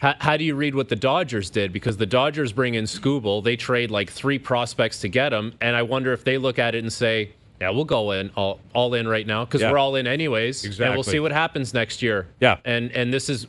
How do you read what the Dodgers did? Because the Dodgers bring in Skubal. They trade like 3 prospects to get him. And I wonder if they look at it and say, yeah, we'll go in all in right now because we're all in anyways. Exactly. And we'll see what happens next year. Yeah. And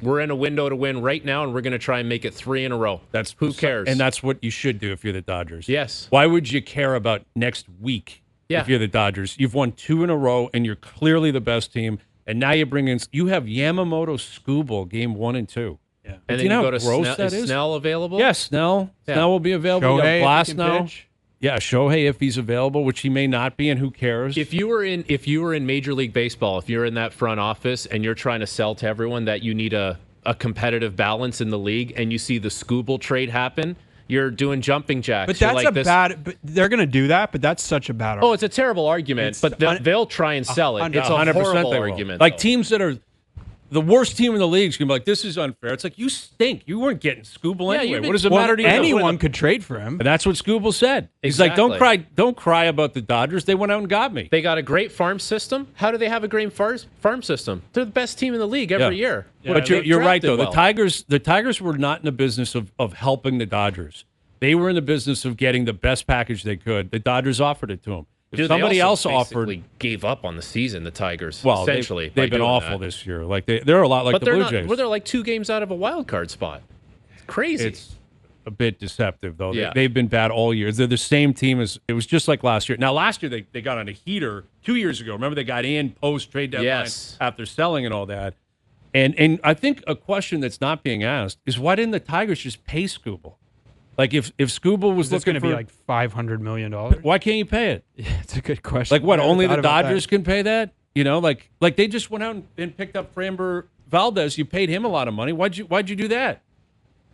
we're in a window to win right now, and we're going to try and make it 3 in a row. Who cares? And that's what you should do if you're the Dodgers. Yes. Why would you care about next week if you're the Dodgers? You've won 2 in a row, and you're clearly the best team. And now you have Yamamoto, Skubal, game 1 and 2. Yeah. And then you go to Snell. Is Snell available? Yes, Snell. Yeah. Snell will be available. Shohei, you got now. pitch. Yeah, Shohei if he's available, which he may not be, and who cares? If you were in Major League Baseball, if you're in that front office and you're trying to sell to everyone that you need a competitive balance in the league, and you see the Skubal trade happen, you're doing jumping jacks. But that's bad. But they're going to do that. But that's such a bad argument. Oh, it's a terrible argument. But they'll try and sell it. It's a 100% horrible argument. Like teams that are the worst team in the league is going to be like, this is unfair. It's like, you stink. You weren't getting Skubal anyway. What does it matter to you? Anyone could trade for him. And that's what Skubal said. He's like, don't cry about the Dodgers. They went out and got me. They got a great farm system. How do they have a great farm system? They're the best team in the league every year. Yeah. But you're right, though. Well. The Tigers were not in the business of helping the Dodgers. They were in the business of getting the best package they could. The Dodgers offered it to them. If somebody else offered, gave up on the season. The Tigers, well, essentially, they've been awful this year. Like they're a lot like the Blue Jays. They're like 2 games out of a wild card spot. It's crazy. It's a bit deceptive, though. Yeah. They've been bad all year. They're the same team as it was just like last year. Now, last year they got on a heater 2 years ago. Remember they got in post trade deadline after selling and all that. And I think a question that's not being asked is why didn't the Tigers just pay Skubal? Like if Skubal was looking going to be like $500 million, why can't you pay it? Yeah, it's a good question. Like what? Only the Dodgers can pay that? You know, like they just went out and picked up Framber Valdez. You paid him a lot of money. Why'd you do that?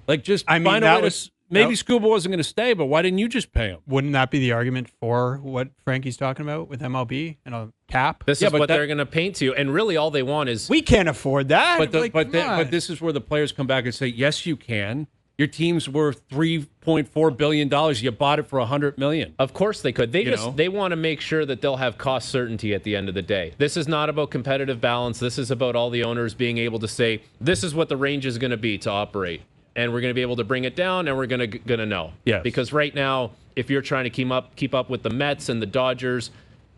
Like just find a way to. Maybe Skubal wasn't going to stay, but why didn't you just pay him? Wouldn't that be the argument for what Frankie's talking about with MLB and a cap? This is what they're going to paint to you, and really all they want is we can't afford that. But this is where the players come back and say, yes, you can. Your team's worth $3.4 billion. You bought it for $100 million. Of course they could. They want to make sure that they'll have cost certainty at the end of the day. This is not about competitive balance. This is about all the owners being able to say, this is what the range is going to be to operate. And we're going to be able to bring it down, and we're going to know. Yes. Because right now, if you're trying to keep up with the Mets and the Dodgers,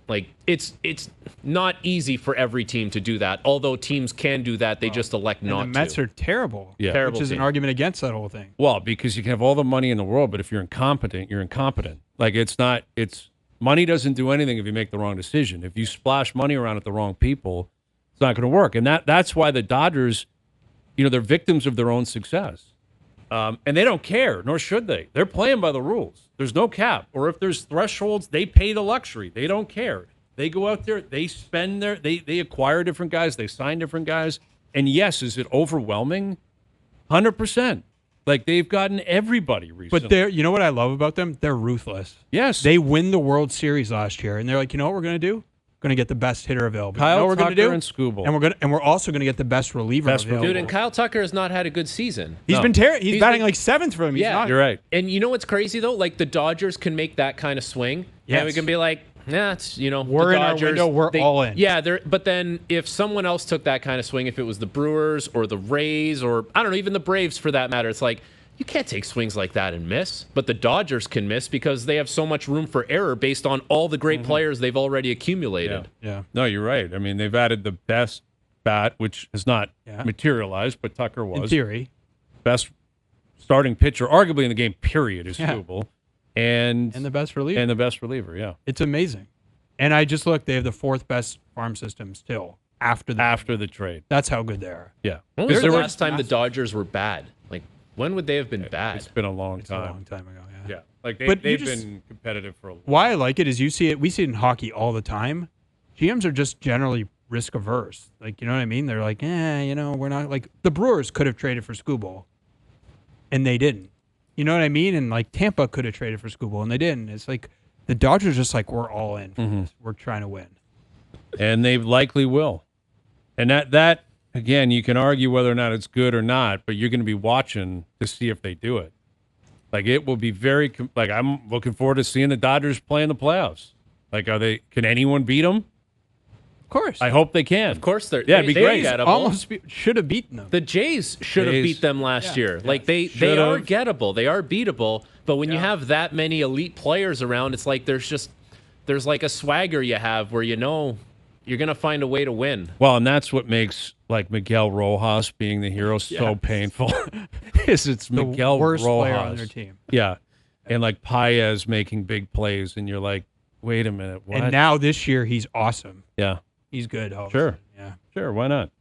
like it's not easy for every team to do that. Although teams can do that, they just elect not to. The Mets are terrible. Yeah. Terrible which is team. An argument against that whole thing. Well, because you can have all the money in the world, but if you're incompetent, you're incompetent. Like money doesn't do anything if you make the wrong decision. If you splash money around at the wrong people, it's not going to work. And that's why the Dodgers, they're victims of their own success. And they don't care, nor should they. They're playing by the rules. There's no cap. Or if there's thresholds, they pay the luxury. They don't care. They go out there, they spend they acquire different guys, they sign different guys. And yes, is it overwhelming? 100%. Like they've gotten everybody recently. But you know what I love about them? They're ruthless. Yes. They win the World Series last year, and they're like, you know what we're going to do? Going to get the best hitter available. Kyle you know what we're Tucker gonna do? and Skubal. And we're also going to get the best reliever available. Dude, and Kyle Tucker has not had a good season. He's been terrible. He's batting like 7th for him. He's not. You're right. And you know what's crazy though? Like the Dodgers can make that kind of swing. Yes. And we can be like, it's we're the in Dodgers. our window. We're all in. Yeah, but then if someone else took that kind of swing, if it was the Brewers or the Rays or I don't know, even the Braves for that matter, it's like you can't take swings like that and miss. But the Dodgers can miss because they have so much room for error based on all the great players they've already accumulated. Yeah. No, you're right. I mean, they've added the best bat, which has not materialized, but Tucker was. In theory. Best starting pitcher, arguably in the game, period, is Skubal. And the best reliever. And the best reliever, yeah. It's amazing. And I just looked, they have the 4th best farm system still after the trade. That's how good they are. Yeah. When was the last time the Dodgers were bad? Like, when would they have been bad? It's been a long time. A long time ago, yeah. Yeah. Like they've been competitive for a long time. Why I like it is we see it in hockey all the time. GMs are just generally risk averse. Like, you know what I mean? They're like, we're not like the Brewers could have traded for Skubal and they didn't. You know what I mean? And like Tampa could have traded for Skubal and they didn't. It's like the Dodgers just like, we're all in for this. We're trying to win. And they likely will. And that again, you can argue whether or not it's good or not, but you're going to be watching to see if they do it. Like it will be I'm looking forward to seeing the Dodgers play in the playoffs. Like, can anyone beat them? Of course. I hope they can. Of course, Yeah, it'd be they're great. gettable. Almost should have beaten them. The Jays should have Jays. beat them last year. Like they are Should've. gettable. They are beatable. But when you have that many elite players around, it's like there's like a swagger you have where you're gonna find a way to win. Well, and that's what makes like Miguel Rojas being the hero so painful. It's the Miguel worst Rojas player on their team. Yeah, and like Paez making big plays, and you're like, wait a minute, what? And now this year he's awesome. Yeah, He's good. Sure. Yeah. sure, why not?